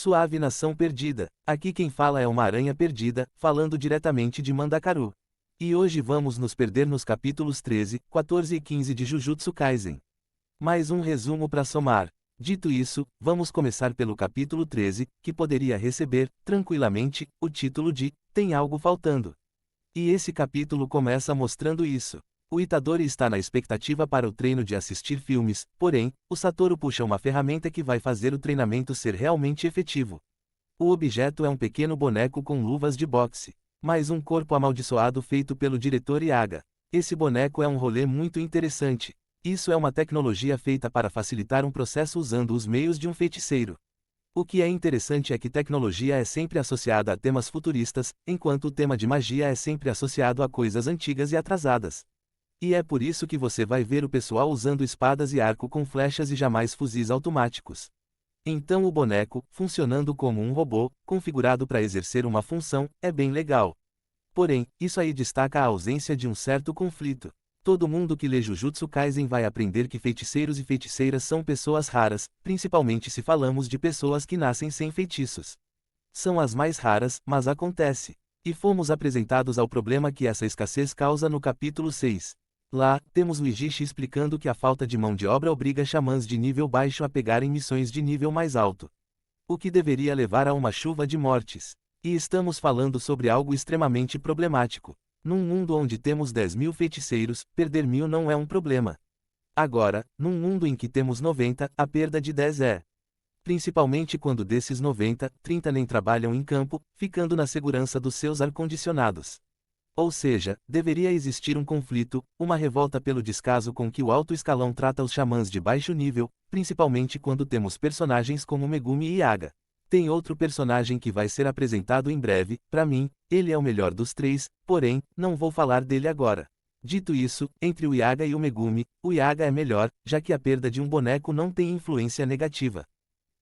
Suave Nação Perdida. Aqui quem fala é uma aranha perdida, falando diretamente de Mandacaru. E hoje vamos nos perder nos capítulos 13, 14 e 15 de Jujutsu Kaisen. Mais um resumo para somar. Dito isso, vamos começar pelo capítulo 13, que poderia receber, tranquilamente, o título de Tem Algo Faltando. E esse capítulo começa mostrando isso. O Itadori está na expectativa para o treino de assistir filmes, porém, o Satoru puxa uma ferramenta que vai fazer o treinamento ser realmente efetivo. O objeto é um pequeno boneco com luvas de boxe, mais um corpo amaldiçoado feito pelo diretor Yaga. Esse boneco é um rolê muito interessante. Isso é uma tecnologia feita para facilitar um processo usando os meios de um feiticeiro. O que é interessante é que tecnologia é sempre associada a temas futuristas, enquanto o tema de magia é sempre associado a coisas antigas e atrasadas. E é por isso que você vai ver o pessoal usando espadas e arco com flechas e jamais fuzis automáticos. Então o boneco, funcionando como um robô, configurado para exercer uma função, é bem legal. Porém, isso aí destaca a ausência de um certo conflito. Todo mundo que lê Jujutsu Kaisen vai aprender que feiticeiros e feiticeiras são pessoas raras, principalmente se falamos de pessoas que nascem sem feitiços. São as mais raras, mas acontece. E fomos apresentados ao problema que essa escassez causa no capítulo 6. Lá, temos o Ijishi explicando que a falta de mão de obra obriga xamãs de nível baixo a pegarem missões de nível mais alto. O que deveria levar a uma chuva de mortes. E estamos falando sobre algo extremamente problemático. Num mundo onde temos 10.000 feiticeiros, perder 1.000 não é um problema. Agora, num mundo em que temos 90, a perda de 10 é. Principalmente quando desses 90, 30 nem trabalham em campo, ficando na segurança dos seus ar-condicionados. Ou seja, deveria existir um conflito, uma revolta pelo descaso com que o alto escalão trata os xamãs de baixo nível, principalmente quando temos personagens como Megumi e Yaga. Tem outro personagem que vai ser apresentado em breve, para mim, ele é o melhor dos três, porém, não vou falar dele agora. Dito isso, entre o Yaga e o Megumi, o Yaga é melhor, já que a perda de um boneco não tem influência negativa.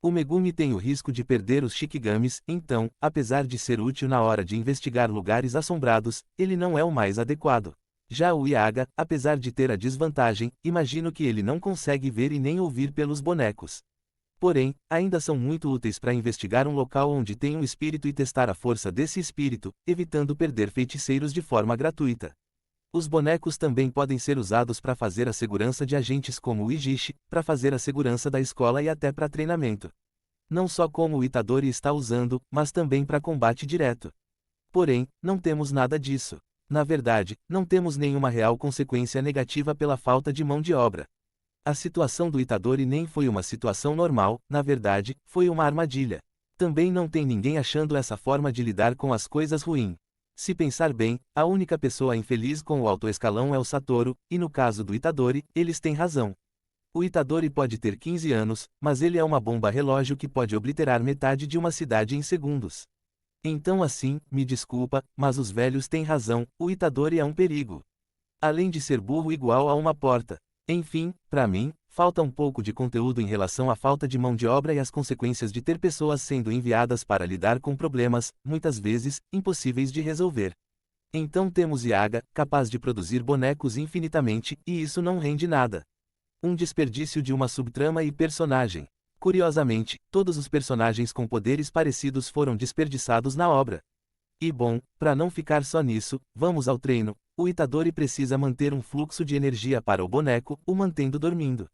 O Megumi tem o risco de perder os Shikigamis, então, apesar de ser útil na hora de investigar lugares assombrados, ele não é o mais adequado. Já o Yaga, apesar de ter a desvantagem, imagino que ele não consegue ver e nem ouvir pelos bonecos. Porém, ainda são muito úteis para investigar um local onde tem um espírito e testar a força desse espírito, evitando perder feiticeiros de forma gratuita. Os bonecos também podem ser usados para fazer a segurança de agentes como o Ijishi, para fazer a segurança da escola e até para treinamento. Não só como o Itadori está usando, mas também para combate direto. Porém, não temos nada disso. Na verdade, não temos nenhuma real consequência negativa pela falta de mão de obra. A situação do Itadori nem foi uma situação normal, na verdade, foi uma armadilha. Também não tem ninguém achando essa forma de lidar com as coisas ruim. Se pensar bem, a única pessoa infeliz com o alto escalão é o Satoru, e no caso do Itadori, eles têm razão. O Itadori pode ter 15 anos, mas ele é uma bomba relógio que pode obliterar metade de uma cidade em segundos. Então assim, me desculpa, mas os velhos têm razão, o Itadori é um perigo. Além de ser burro igual a uma porta. Enfim, para mim, falta um pouco de conteúdo em relação à falta de mão de obra e as consequências de ter pessoas sendo enviadas para lidar com problemas, muitas vezes, impossíveis de resolver. Então temos Yaga, capaz de produzir bonecos infinitamente, e isso não rende nada. Um desperdício de uma subtrama e personagem. Curiosamente, todos os personagens com poderes parecidos foram desperdiçados na obra. E bom, para não ficar só nisso, vamos ao treino. O Itadori precisa manter um fluxo de energia para o boneco, o mantendo dormindo.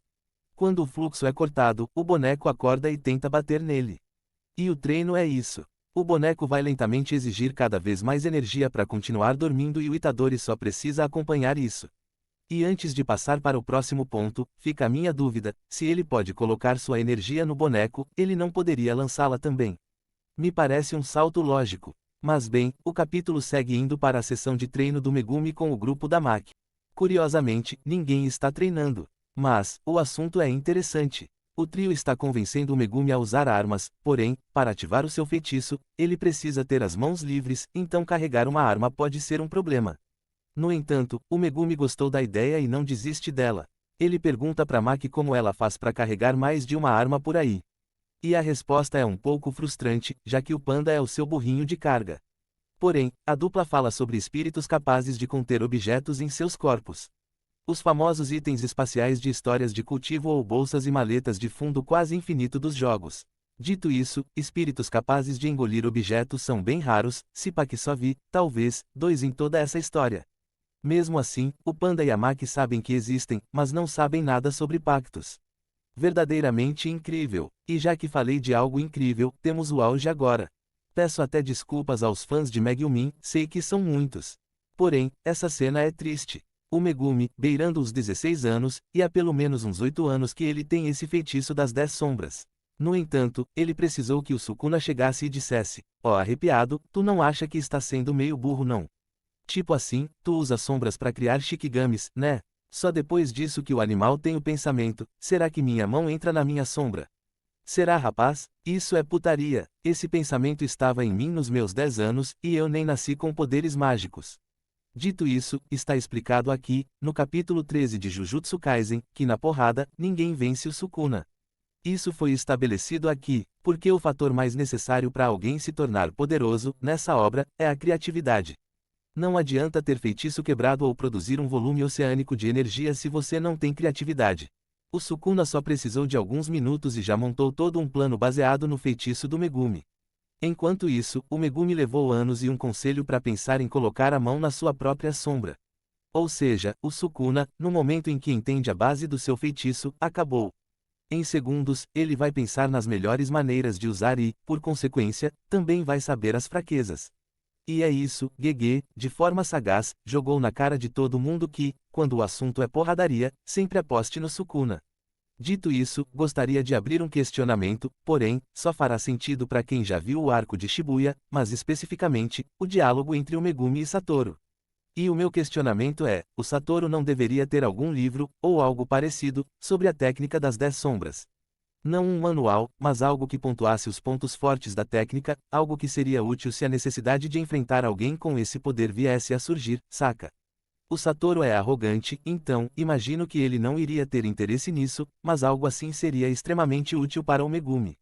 Quando o fluxo é cortado, o boneco acorda e tenta bater nele. E o treino é isso. O boneco vai lentamente exigir cada vez mais energia para continuar dormindo e o Itadori só precisa acompanhar isso. E antes de passar para o próximo ponto, fica a minha dúvida, se ele pode colocar sua energia no boneco, ele não poderia lançá-la também. Me parece um salto lógico. Mas bem, o capítulo segue indo para a sessão de treino do Megumi com o grupo da Maki. Curiosamente, ninguém está treinando. Mas, o assunto é interessante. O trio está convencendo o Megumi a usar armas, porém, para ativar o seu feitiço, ele precisa ter as mãos livres, então carregar uma arma pode ser um problema. No entanto, o Megumi gostou da ideia e não desiste dela. Ele pergunta para Maki como ela faz para carregar mais de uma arma por aí. E a resposta é um pouco frustrante, já que o panda é o seu burrinho de carga. Porém, a dupla fala sobre espíritos capazes de conter objetos em seus corpos. Os famosos itens espaciais de histórias de cultivo ou bolsas e maletas de fundo quase infinito dos jogos. Dito isso, espíritos capazes de engolir objetos são bem raros, se pá que só vi, talvez, 2 em toda essa história. Mesmo assim, o Panda e a Maki sabem que existem, mas não sabem nada sobre pactos. Verdadeiramente incrível. E já que falei de algo incrível, temos o auge agora. Peço até desculpas aos fãs de Megumin, sei que são muitos. Porém, essa cena é triste. O Megumi, beirando os 16 anos, e há pelo menos uns 8 anos que ele tem esse feitiço das 10 sombras. No entanto, ele precisou que o Sukuna chegasse e dissesse: ó, arrepiado, tu não acha que está sendo meio burro não? Tipo assim, tu usa sombras para criar Shikigamis, né? Só depois disso que o animal tem o pensamento: será que minha mão entra na minha sombra? Será, rapaz? Isso é putaria. Esse pensamento estava em mim nos meus 10 anos, e eu nem nasci com poderes mágicos. Dito isso, está explicado aqui, no capítulo 13 de Jujutsu Kaisen, que na porrada, ninguém vence o Sukuna. Isso foi estabelecido aqui, porque o fator mais necessário para alguém se tornar poderoso, nessa obra, é a criatividade. Não adianta ter feitiço quebrado ou produzir um volume oceânico de energia se você não tem criatividade. O Sukuna só precisou de alguns minutos e já montou todo um plano baseado no feitiço do Megumi. Enquanto isso, o Megumi levou anos e um conselho para pensar em colocar a mão na sua própria sombra. Ou seja, o Sukuna, no momento em que entende a base do seu feitiço, acabou. Em segundos, ele vai pensar nas melhores maneiras de usar e, por consequência, também vai saber as fraquezas. E é isso, Gege, de forma sagaz, jogou na cara de todo mundo que, quando o assunto é porradaria, sempre aposte no Sukuna. Dito isso, gostaria de abrir um questionamento, porém, só fará sentido para quem já viu o arco de Shibuya, mas especificamente, o diálogo entre o Megumi e Satoru. E o meu questionamento é: o Satoru não deveria ter algum livro, ou algo parecido, sobre a técnica das 10 sombras? Não um manual, mas algo que pontuasse os pontos fortes da técnica, algo que seria útil se a necessidade de enfrentar alguém com esse poder viesse a surgir, saca? O Satoru é arrogante, então, imagino que ele não iria ter interesse nisso, mas algo assim seria extremamente útil para o Megumi.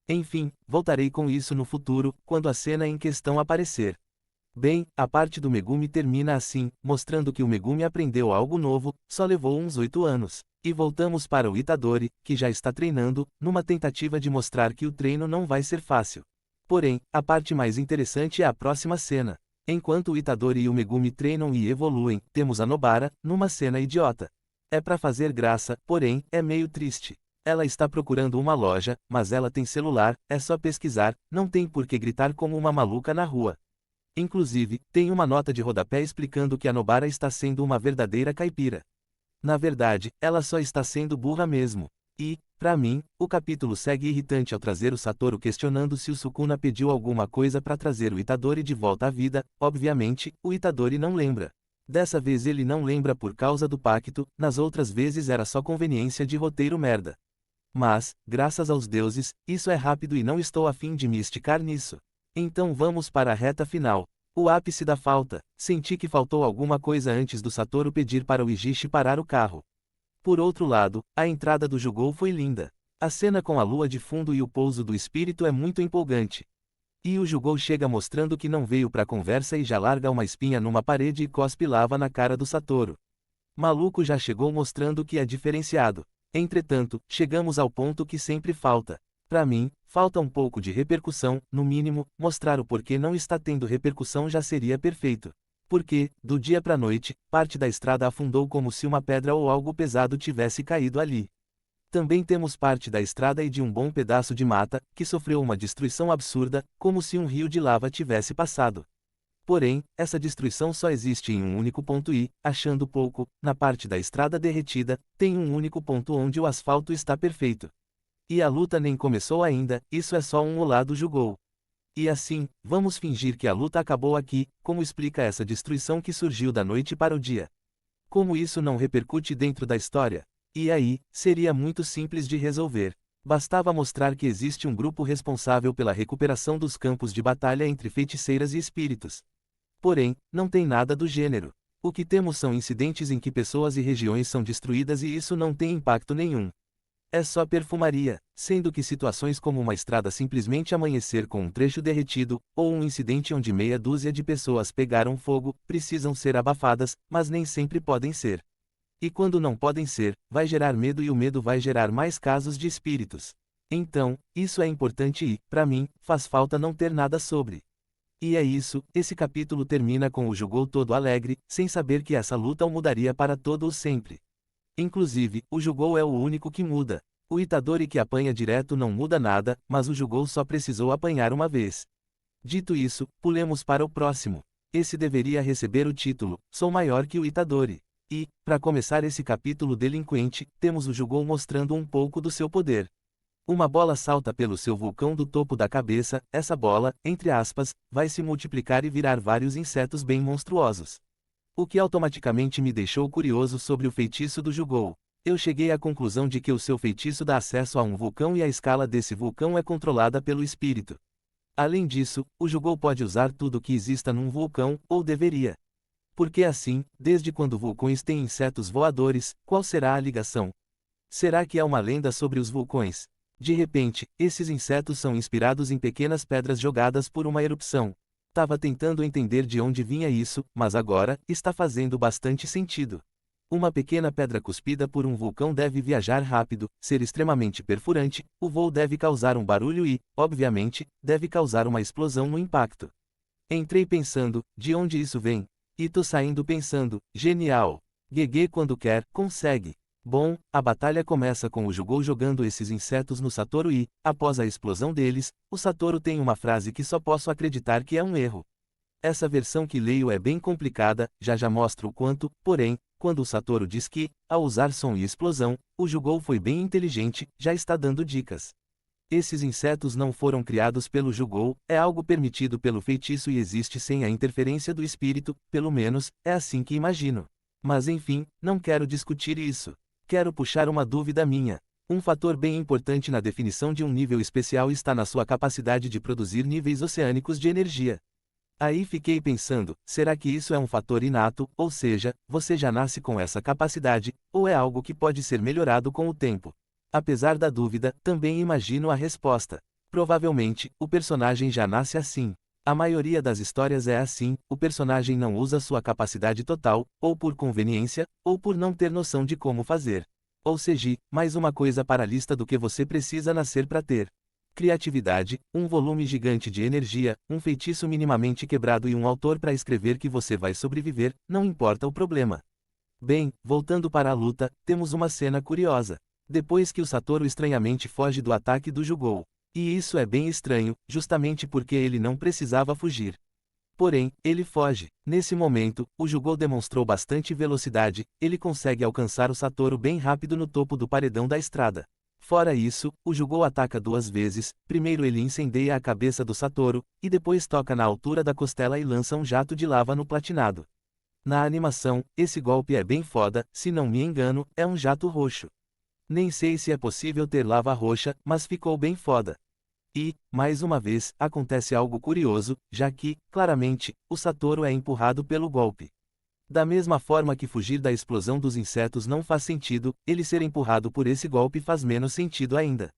Enfim, voltarei com isso no futuro, quando a cena em questão aparecer. Bem, a parte do Megumi termina assim, mostrando que o Megumi aprendeu algo novo, só levou uns 8 anos. E voltamos para o Itadori, que já está treinando, numa tentativa de mostrar que o treino não vai ser fácil. Porém, a parte mais interessante é a próxima cena. Enquanto o Itadori e o Megumi treinam e evoluem, temos a Nobara, numa cena idiota. É pra fazer graça, porém, é meio triste. Ela está procurando uma loja, mas ela tem celular, é só pesquisar, não tem por que gritar como uma maluca na rua. Inclusive, tem uma nota de rodapé explicando que a Nobara está sendo uma verdadeira caipira. Na verdade, ela só está sendo burra mesmo. E, pra mim, o capítulo segue irritante ao trazer o Satoru questionando se o Sukuna pediu alguma coisa para trazer o Itadori de volta à vida. Obviamente, o Itadori não lembra. Dessa vez ele não lembra por causa do pacto, nas outras vezes era só conveniência de roteiro merda. Mas, graças aos deuses, isso é rápido e não estou a fim de me esticar nisso. Então vamos para a reta final. O ápice da falta. Senti que faltou alguma coisa antes do Satoru pedir para o Ijishi parar o carro. Por outro lado, a entrada do Jugou foi linda. A cena com a lua de fundo e o pouso do espírito é muito empolgante. E o Jugou chega mostrando que não veio pra conversa e já larga uma espinha numa parede e cospe lava na cara do Satoru. Maluco já chegou mostrando que é diferenciado. Entretanto, chegamos ao ponto que sempre falta. Pra mim, falta um pouco de repercussão, no mínimo, mostrar o porquê não está tendo repercussão já seria perfeito. Porque, do dia pra noite, parte da estrada afundou como se uma pedra ou algo pesado tivesse caído ali. Também temos parte da estrada e de um bom pedaço de mata, que sofreu uma destruição absurda, como se um rio de lava tivesse passado. Porém, essa destruição só existe em um único ponto e, achando pouco, na parte da estrada derretida, tem um único ponto onde o asfalto está perfeito. E a luta nem começou ainda, isso é só um olá do Jugou. E assim, vamos fingir que a luta acabou aqui, como explica essa destruição que surgiu da noite para o dia? Como isso não repercute dentro da história? E aí, seria muito simples de resolver. Bastava mostrar que existe um grupo responsável pela recuperação dos campos de batalha entre feiticeiras e espíritos. Porém, não tem nada do gênero. O que temos são incidentes em que pessoas e regiões são destruídas e isso não tem impacto nenhum. É só perfumaria, sendo que situações como uma estrada simplesmente amanhecer com um trecho derretido, ou um incidente onde meia dúzia de pessoas pegaram fogo, precisam ser abafadas, mas nem sempre podem ser. E quando não podem ser, vai gerar medo e o medo vai gerar mais casos de espíritos. Então, isso é importante e, para mim, faz falta não ter nada sobre. E é isso, esse capítulo termina com o Jugou todo alegre, sem saber que essa luta o mudaria para todo o sempre. Inclusive, o Jugou é o único que muda. O Itadori que apanha direto não muda nada, mas o Jugou só precisou apanhar uma vez. Dito isso, pulemos para o próximo. Esse deveria receber o título, Sou maior que o Itadori. E, para começar esse capítulo delinquente, temos o Jugou mostrando um pouco do seu poder. Uma bola salta pelo seu vulcão do topo da cabeça, essa bola, entre aspas, vai se multiplicar e virar vários insetos bem monstruosos. O que automaticamente me deixou curioso sobre o feitiço do Jugou. Eu cheguei à conclusão de que o seu feitiço dá acesso a um vulcão e a escala desse vulcão é controlada pelo espírito. Além disso, o Jugou pode usar tudo que exista num vulcão, ou deveria. Porque assim, desde quando vulcões têm insetos voadores, qual será a ligação? Será que é uma lenda sobre os vulcões? De repente, esses insetos são inspirados em pequenas pedras jogadas por uma erupção. Tava tentando entender de onde vinha isso, mas agora, está fazendo bastante sentido. Uma pequena pedra cuspida por um vulcão deve viajar rápido, ser extremamente perfurante, o voo deve causar um barulho e, obviamente, deve causar uma explosão no impacto. Entrei pensando, de onde isso vem? E tô saindo pensando, genial. Gegê quando quer, consegue. Bom, a batalha começa com o Jugou jogando esses insetos no Satoru e, após a explosão deles, o Satoru tem uma frase que só posso acreditar que é um erro. Essa versão que leio é bem complicada, já mostro o quanto, porém, quando o Satoru diz que, ao usar som e explosão, o Jugou foi bem inteligente, já está dando dicas. Esses insetos não foram criados pelo Jugou, é algo permitido pelo feitiço e existe sem a interferência do espírito, pelo menos, é assim que imagino. Mas enfim, não quero discutir isso. Quero puxar uma dúvida minha. Um fator bem importante na definição de um nível especial está na sua capacidade de produzir níveis oceânicos de energia. Aí fiquei pensando, será que isso é um fator inato, ou seja, você já nasce com essa capacidade, ou é algo que pode ser melhorado com o tempo? Apesar da dúvida, também imagino a resposta. Provavelmente, o personagem já nasce assim. A maioria das histórias é assim, o personagem não usa sua capacidade total, ou por conveniência, ou por não ter noção de como fazer. Ou seja, mais uma coisa para a lista do que você precisa nascer para ter. Criatividade, um volume gigante de energia, um feitiço minimamente quebrado e um autor para escrever que você vai sobreviver, não importa o problema. Bem, voltando para a luta, temos uma cena curiosa. Depois que o Satoru estranhamente foge do ataque do Jugou. E isso é bem estranho, justamente porque ele não precisava fugir. Porém, ele foge. Nesse momento, o Jugou demonstrou bastante velocidade, ele consegue alcançar o Satoru bem rápido no topo do paredão da estrada. Fora isso, o Jugou ataca duas vezes, primeiro ele incendeia a cabeça do Satoru, e depois toca na altura da costela e lança um jato de lava no platinado. Na animação, esse golpe é bem foda, se não me engano, é um jato roxo. Nem sei se é possível ter lava roxa, mas ficou bem foda. E, mais uma vez, acontece algo curioso, já que, claramente, o Satoru é empurrado pelo golpe. Da mesma forma que fugir da explosão dos insetos não faz sentido, ele ser empurrado por esse golpe faz menos sentido ainda.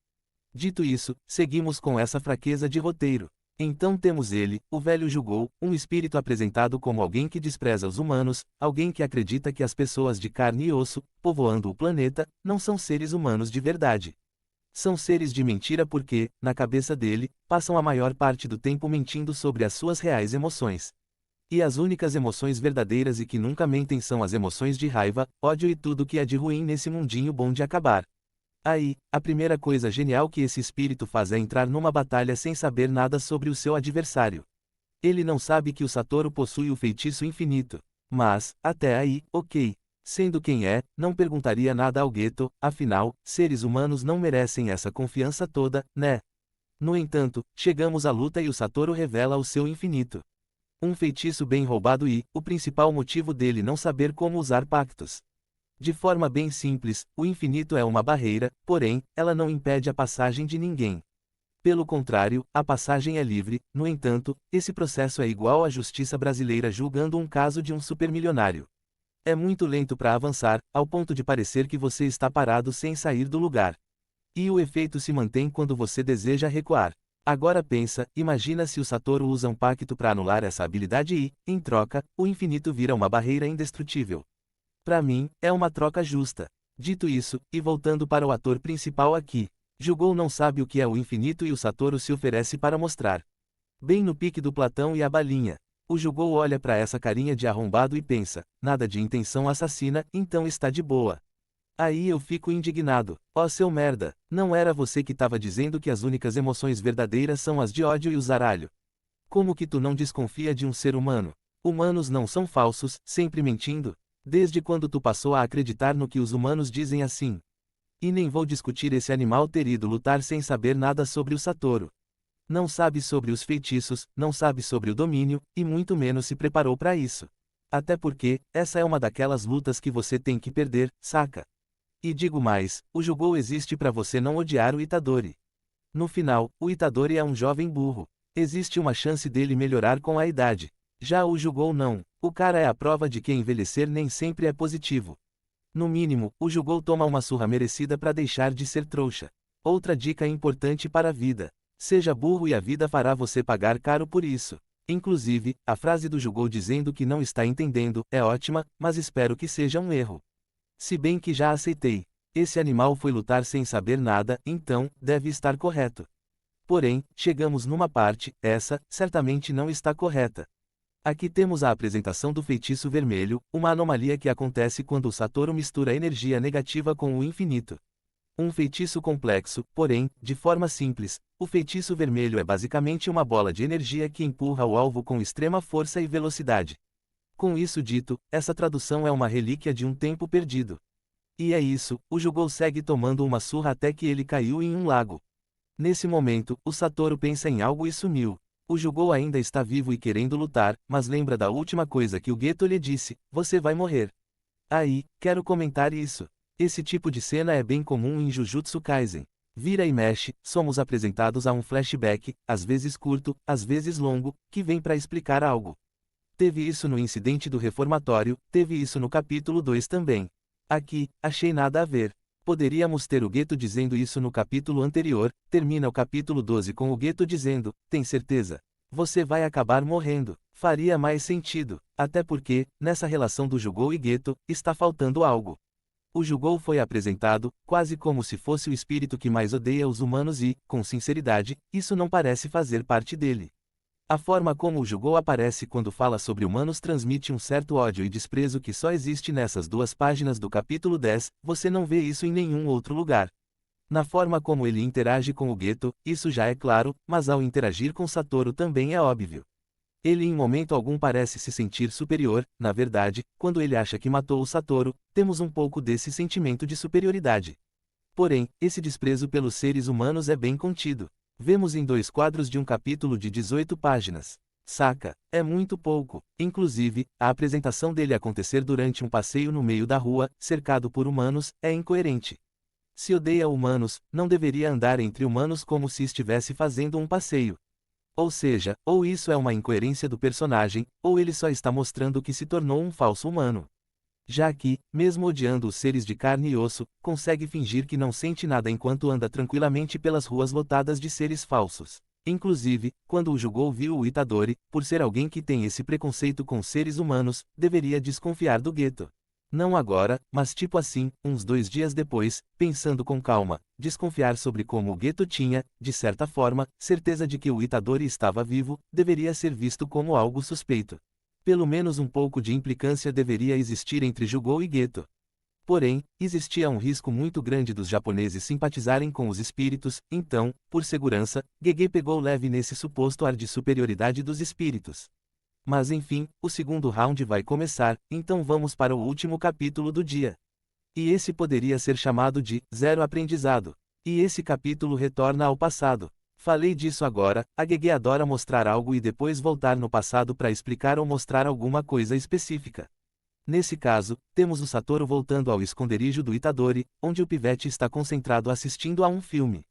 Dito isso, seguimos com essa fraqueza de roteiro. Então temos ele, o velho Jugou, um espírito apresentado como alguém que despreza os humanos, alguém que acredita que as pessoas de carne e osso, povoando o planeta, não são seres humanos de verdade. São seres de mentira porque, na cabeça dele, passam a maior parte do tempo mentindo sobre as suas reais emoções. E as únicas emoções verdadeiras e que nunca mentem são as emoções de raiva, ódio e tudo que é de ruim nesse mundinho bom de acabar. Aí, a primeira coisa genial que esse espírito faz é entrar numa batalha sem saber nada sobre o seu adversário. Ele não sabe que o Satoru possui o feitiço infinito. Mas, até aí, ok. Sendo quem é, não perguntaria nada ao Geto, afinal, seres humanos não merecem essa confiança toda, né? No entanto, chegamos à luta e o Satoru revela o seu infinito. Um feitiço bem roubado e, o principal motivo dele não saber como usar pactos. De forma bem simples, o infinito é uma barreira, porém, ela não impede a passagem de ninguém. Pelo contrário, a passagem é livre, no entanto, esse processo é igual à justiça brasileira julgando um caso de um supermilionário. É muito lento para avançar, ao ponto de parecer que você está parado sem sair do lugar. E o efeito se mantém quando você deseja recuar. Agora pensa, imagina se o Satoru usa um pacto para anular essa habilidade e, em troca, o infinito vira uma barreira indestrutível. Para mim, é uma troca justa. Dito isso, e voltando para o ator principal aqui. Jugou não sabe o que é o infinito e o Satoru se oferece para mostrar. Bem no pique do Platão e a balinha. O Jugou olha para essa carinha de arrombado e pensa, nada de intenção assassina, então está de boa. Aí eu fico indignado. Ó seu merda, não era você que tava dizendo que as únicas emoções verdadeiras são as de ódio e o zaralho? Como que tu não desconfia de um ser humano? Humanos não são falsos, sempre mentindo? Desde quando tu passou a acreditar no que os humanos dizem assim? E nem vou discutir esse animal ter ido lutar sem saber nada sobre o Satoru. Não sabe sobre os feitiços, não sabe sobre o domínio, e muito menos se preparou para isso. Até porque, essa é uma daquelas lutas que você tem que perder, saca? E digo mais, o Jugou existe para você não odiar o Itadori. No final, o Itadori é um jovem burro. Existe uma chance dele melhorar com a idade. Já o Jugou não. O cara é a prova de que envelhecer nem sempre é positivo. No mínimo, o Jugou toma uma surra merecida para deixar de ser trouxa. Outra dica importante para a vida. Seja burro e a vida fará você pagar caro por isso. Inclusive, a frase do Jugou dizendo que não está entendendo é ótima, mas espero que seja um erro. Se bem que já aceitei. Esse animal foi lutar sem saber nada, então, deve estar correto. Porém, chegamos numa parte, essa, certamente não está correta. Aqui temos a apresentação do feitiço vermelho, uma anomalia que acontece quando o Satoru mistura energia negativa com o infinito. Um feitiço complexo, porém, de forma simples, o feitiço vermelho é basicamente uma bola de energia que empurra o alvo com extrema força e velocidade. Com isso dito, essa tradução é uma relíquia de um tempo perdido. E é isso, o Jugou segue tomando uma surra até que ele caiu em um lago. Nesse momento, o Satoru pensa em algo e sumiu. O Jugou ainda está vivo e querendo lutar, mas lembra da última coisa que o Geto lhe disse: você vai morrer. Aí, quero comentar isso. Esse tipo de cena é bem comum em Jujutsu Kaisen. Vira e mexe, somos apresentados a um flashback, às vezes curto, às vezes longo, que vem para explicar algo. Teve isso no incidente do reformatório, teve isso no capítulo 2 também. Aqui, achei nada a ver. Poderíamos ter o Geto dizendo isso no capítulo anterior, termina o capítulo 12 com o Geto dizendo: tem certeza? Você vai acabar morrendo. Faria mais sentido, até porque, nessa relação do Jugou e Geto, está faltando algo. O Jugou foi apresentado, quase como se fosse o espírito que mais odeia os humanos e, com sinceridade, isso não parece fazer parte dele. A forma como o Jugou aparece quando fala sobre humanos transmite um certo ódio e desprezo que só existe nessas 2 páginas do capítulo 10, você não vê isso em nenhum outro lugar. Na forma como ele interage com o Geto, isso já é claro, mas ao interagir com Satoru também é óbvio. Ele em momento algum parece se sentir superior, na verdade, quando ele acha que matou o Satoru, temos um pouco desse sentimento de superioridade. Porém, esse desprezo pelos seres humanos é bem contido. Vemos em 2 quadros de um capítulo de 18 páginas. Saca? É muito pouco. Inclusive, a apresentação dele acontecer durante um passeio no meio da rua, cercado por humanos, é incoerente. Se odeia humanos, não deveria andar entre humanos como se estivesse fazendo um passeio. Ou seja, ou isso é uma incoerência do personagem, ou ele só está mostrando que se tornou um falso humano. Já que, mesmo odiando os seres de carne e osso, consegue fingir que não sente nada enquanto anda tranquilamente pelas ruas lotadas de seres falsos. Inclusive, quando o Jugou viu o Itadori, por ser alguém que tem esse preconceito com seres humanos, deveria desconfiar do Geto. Não agora, mas tipo assim, uns 2 dias depois, pensando com calma, desconfiar sobre como o Geto tinha, de certa forma, certeza de que o Itadori estava vivo, deveria ser visto como algo suspeito. Pelo menos um pouco de implicância deveria existir entre Jugou e Geto. Porém, existia um risco muito grande dos japoneses simpatizarem com os espíritos, então, por segurança, Gege pegou leve nesse suposto ar de superioridade dos espíritos. Mas enfim, o segundo round vai começar, então vamos para o último capítulo do dia. E esse poderia ser chamado de Zero Aprendizado. E esse capítulo retorna ao passado. Falei disso agora, a Gege adora mostrar algo e depois voltar no passado para explicar ou mostrar alguma coisa específica. Nesse caso, temos o Satoru voltando ao esconderijo do Itadori, onde o pivete está concentrado assistindo a um filme.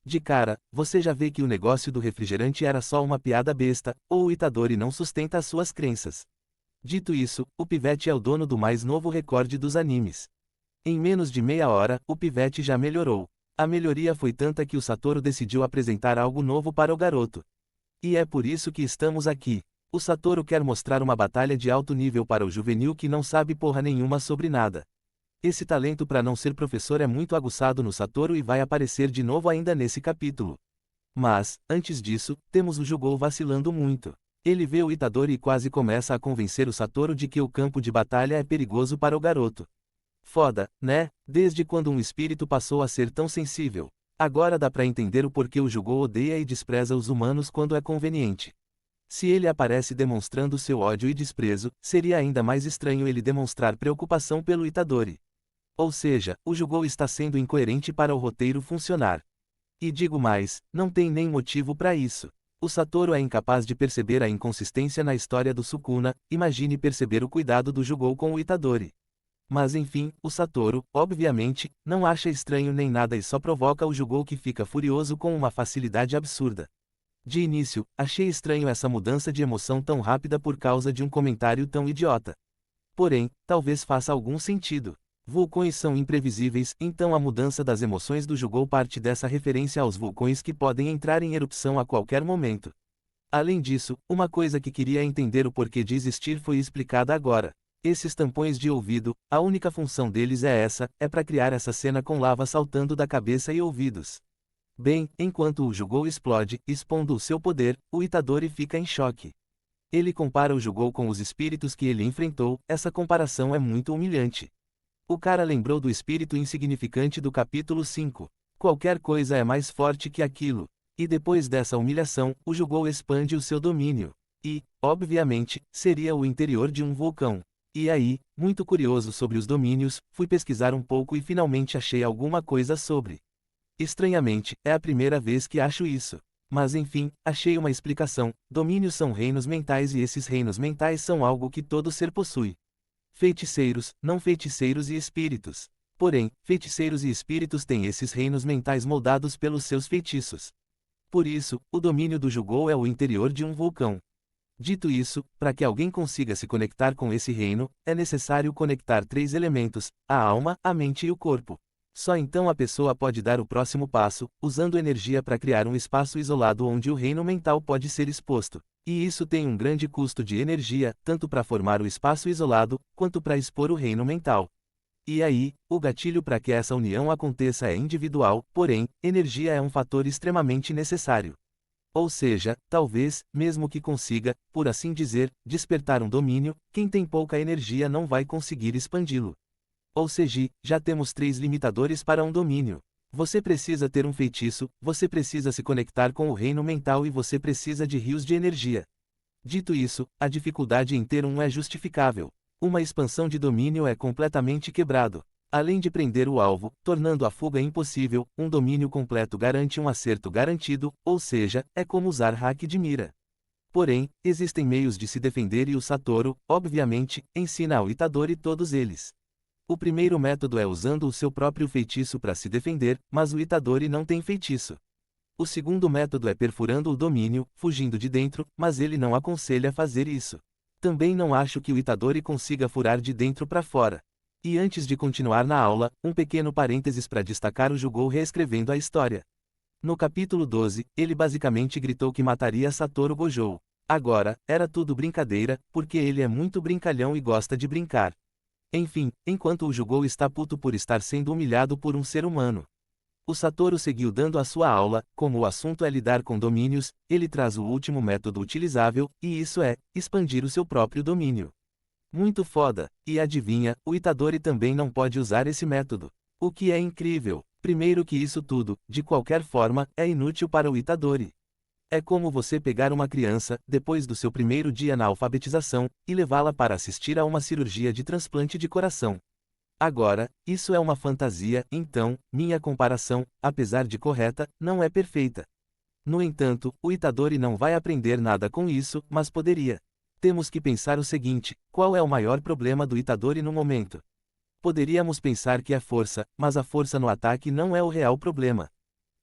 De cara, você já vê que o negócio do refrigerante era só uma piada besta, ou o Itadori não sustenta as suas crenças. Dito isso, o pivete é o dono do mais novo recorde dos animes. Em menos de meia hora, o pivete já melhorou. A melhoria foi tanta que o Satoru decidiu apresentar algo novo para o garoto. E é por isso que estamos aqui. O Satoru quer mostrar uma batalha de alto nível para o juvenil que não sabe porra nenhuma sobre nada. Esse talento para não ser professor é muito aguçado no Satoru e vai aparecer de novo ainda nesse capítulo. Mas, antes disso, temos o Jugou vacilando muito. Ele vê o Itadori e quase começa a convencer o Satoru de que o campo de batalha é perigoso para o garoto. Foda, né? Desde quando um espírito passou a ser tão sensível. Agora dá pra entender o porquê o Jugou odeia e despreza os humanos quando é conveniente. Se ele aparece demonstrando seu ódio e desprezo, seria ainda mais estranho ele demonstrar preocupação pelo Itadori. Ou seja, o Jugou está sendo incoerente para o roteiro funcionar. E digo mais, não tem nem motivo para isso. O Satoru é incapaz de perceber a inconsistência na história do Sukuna, imagine perceber o cuidado do Jugou com o Itadori. Mas enfim, o Satoru, obviamente, não acha estranho nem nada e só provoca o Jugou que fica furioso com uma facilidade absurda. De início, achei estranho essa mudança de emoção tão rápida por causa de um comentário tão idiota. Porém, talvez faça algum sentido. Vulcões são imprevisíveis, então a mudança das emoções do Jugou parte dessa referência aos vulcões que podem entrar em erupção a qualquer momento. Além disso, uma coisa que queria entender o porquê de existir foi explicada agora. Esses tampões de ouvido, a única função deles é essa, é para criar essa cena com lava saltando da cabeça e ouvidos. Bem, enquanto o Jugou explode, expondo o seu poder, o Itadori fica em choque. Ele compara o Jugou com os espíritos que ele enfrentou, essa comparação é muito humilhante. O cara lembrou do espírito insignificante do capítulo 5. Qualquer coisa é mais forte que aquilo. E depois dessa humilhação, o Jugou expande o seu domínio. E, obviamente, seria o interior de um vulcão. E aí, muito curioso sobre os domínios, fui pesquisar um pouco e finalmente achei alguma coisa sobre. Estranhamente, é a primeira vez que acho isso. Mas enfim, achei uma explicação. Domínios são reinos mentais e esses reinos mentais são algo que todo ser possui. Feiticeiros, não feiticeiros e espíritos. Porém, feiticeiros e espíritos têm esses reinos mentais moldados pelos seus feitiços. Por isso, o domínio do Jugou é o interior de um vulcão. Dito isso, para que alguém consiga se conectar com esse reino, é necessário conectar 3 elementos: a alma, a mente e o corpo. Só então a pessoa pode dar o próximo passo, usando energia para criar um espaço isolado onde o reino mental pode ser exposto. E isso tem um grande custo de energia, tanto para formar o espaço isolado, quanto para expor o reino mental. E aí, o gatilho para que essa união aconteça é individual, porém, energia é um fator extremamente necessário. Ou seja, talvez, mesmo que consiga, por assim dizer, despertar um domínio, quem tem pouca energia não vai conseguir expandi-lo. Ou seja, já temos 3 limitadores para um domínio. Você precisa ter um feitiço, você precisa se conectar com o reino mental e você precisa de rios de energia. Dito isso, a dificuldade em ter um é justificável. Uma expansão de domínio é completamente quebrado. Além de prender o alvo, tornando a fuga impossível, um domínio completo garante um acerto garantido, ou seja, é como usar hack de mira. Porém, existem meios de se defender e o Satoru, obviamente, ensina ao Itadori todos eles. O primeiro método é usando o seu próprio feitiço para se defender, mas o Itadori não tem feitiço. O segundo método é perfurando o domínio, fugindo de dentro, mas ele não aconselha fazer isso. Também não acho que o Itadori consiga furar de dentro para fora. E antes de continuar na aula, um pequeno parênteses para destacar o Jugou reescrevendo a história. No capítulo 12, ele basicamente gritou que mataria Satoru Gojo. Agora, era tudo brincadeira, porque ele é muito brincalhão e gosta de brincar. Enfim, enquanto o Jugou está puto por estar sendo humilhado por um ser humano. O Satoru seguiu dando a sua aula, como o assunto é lidar com domínios, ele traz o último método utilizável, e isso é, expandir o seu próprio domínio. Muito foda, e adivinha, o Itadori também não pode usar esse método. O que é incrível. Primeiro que isso tudo, de qualquer forma, é inútil para o Itadori. É como você pegar uma criança, depois do seu primeiro dia na alfabetização, e levá-la para assistir a uma cirurgia de transplante de coração. Agora, isso é uma fantasia, então, minha comparação, apesar de correta, não é perfeita. No entanto, o Itadori não vai aprender nada com isso, mas poderia. Temos que pensar o seguinte: qual é o maior problema do Itadori no momento? Poderíamos pensar que é força, mas a força no ataque não é o real problema.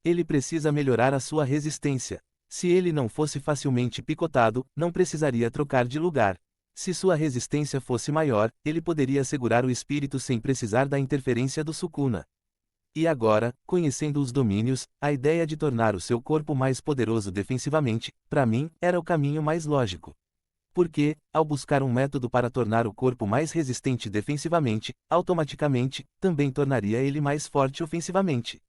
Ele precisa melhorar a sua resistência. Se ele não fosse facilmente picotado, não precisaria trocar de lugar. Se sua resistência fosse maior, ele poderia segurar o espírito sem precisar da interferência do Sukuna. E agora, conhecendo os domínios, a ideia de tornar o seu corpo mais poderoso defensivamente, para mim, era o caminho mais lógico. Porque, ao buscar um método para tornar o corpo mais resistente defensivamente, automaticamente, também tornaria ele mais forte ofensivamente.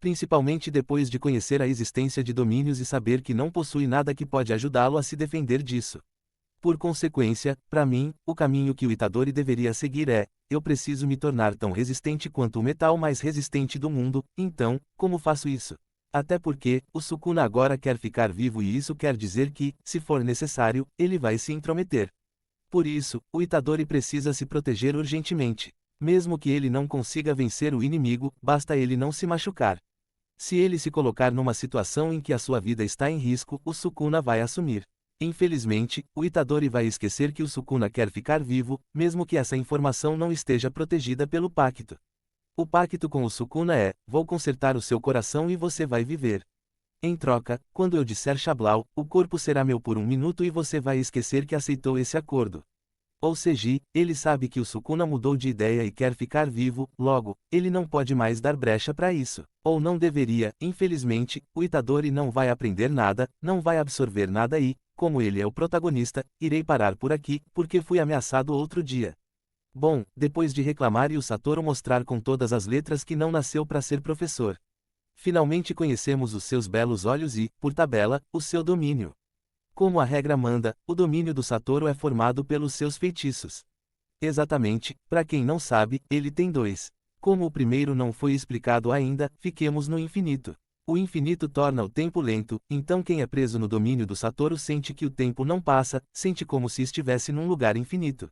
Principalmente depois de conhecer a existência de domínios e saber que não possui nada que pode ajudá-lo a se defender disso. Por consequência, para mim, o caminho que o Itadori deveria seguir é: eu preciso me tornar tão resistente quanto o metal mais resistente do mundo, então, como faço isso? Até porque, o Sukuna agora quer ficar vivo e isso quer dizer que, se for necessário, ele vai se intrometer. Por isso, o Itadori precisa se proteger urgentemente. Mesmo que ele não consiga vencer o inimigo, basta ele não se machucar. Se ele se colocar numa situação em que a sua vida está em risco, o Sukuna vai assumir. Infelizmente, o Itadori vai esquecer que o Sukuna quer ficar vivo, mesmo que essa informação não esteja protegida pelo pacto. O pacto com o Sukuna é: vou consertar o seu coração e você vai viver. Em troca, quando eu disser Xablau, o corpo será meu por um minuto e você vai esquecer que aceitou esse acordo. Ou seja, ele sabe que o Sukuna mudou de ideia e quer ficar vivo, logo, ele não pode mais dar brecha para isso. Ou não deveria. Infelizmente, o Itadori não vai aprender nada, não vai absorver nada e, como ele é o protagonista, irei parar por aqui, porque fui ameaçado outro dia. Bom, depois de reclamar e o Satoru mostrar com todas as letras que não nasceu para ser professor. Finalmente conhecemos os seus belos olhos e, por tabela, o seu domínio. Como a regra manda, o domínio do Satoru é formado pelos seus feitiços. Exatamente, para quem não sabe, ele tem dois. Como o primeiro não foi explicado ainda, fiquemos no infinito. O infinito torna o tempo lento, então quem é preso no domínio do Satoru sente que o tempo não passa, sente como se estivesse num lugar infinito.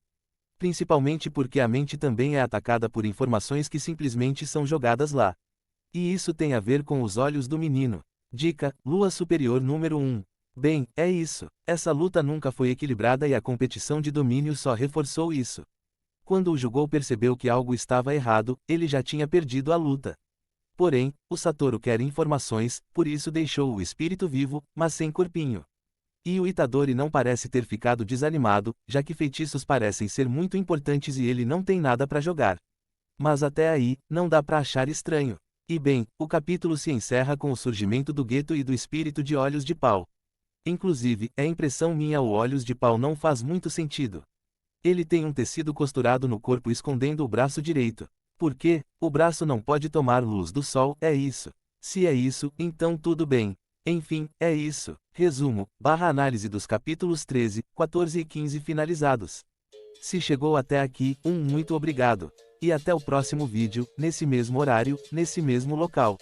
Principalmente porque a mente também é atacada por informações que simplesmente são jogadas lá. E isso tem a ver com os olhos do menino. Dica: Lua Superior número 1. Bem, é isso. Essa luta nunca foi equilibrada e a competição de domínio só reforçou isso. Quando o Jugou percebeu que algo estava errado, ele já tinha perdido a luta. Porém, o Satoru quer informações, por isso deixou o espírito vivo, mas sem corpinho. E o Itadori não parece ter ficado desanimado, já que feitiços parecem ser muito importantes e ele não tem nada para jogar. Mas até aí, não dá para achar estranho. E bem, o capítulo se encerra com o surgimento do Geto e do espírito de Olhos de Pau. Inclusive, é impressão minha, o Olhos de Pau não faz muito sentido. Ele tem um tecido costurado no corpo escondendo o braço direito. Por quê? O braço não pode tomar luz do sol, é isso. Se é isso, então tudo bem. Enfim, é isso. Resumo, análise dos capítulos 13, 14 e 15 finalizados. Se chegou até aqui, muito obrigado. E até o próximo vídeo, nesse mesmo horário, nesse mesmo local.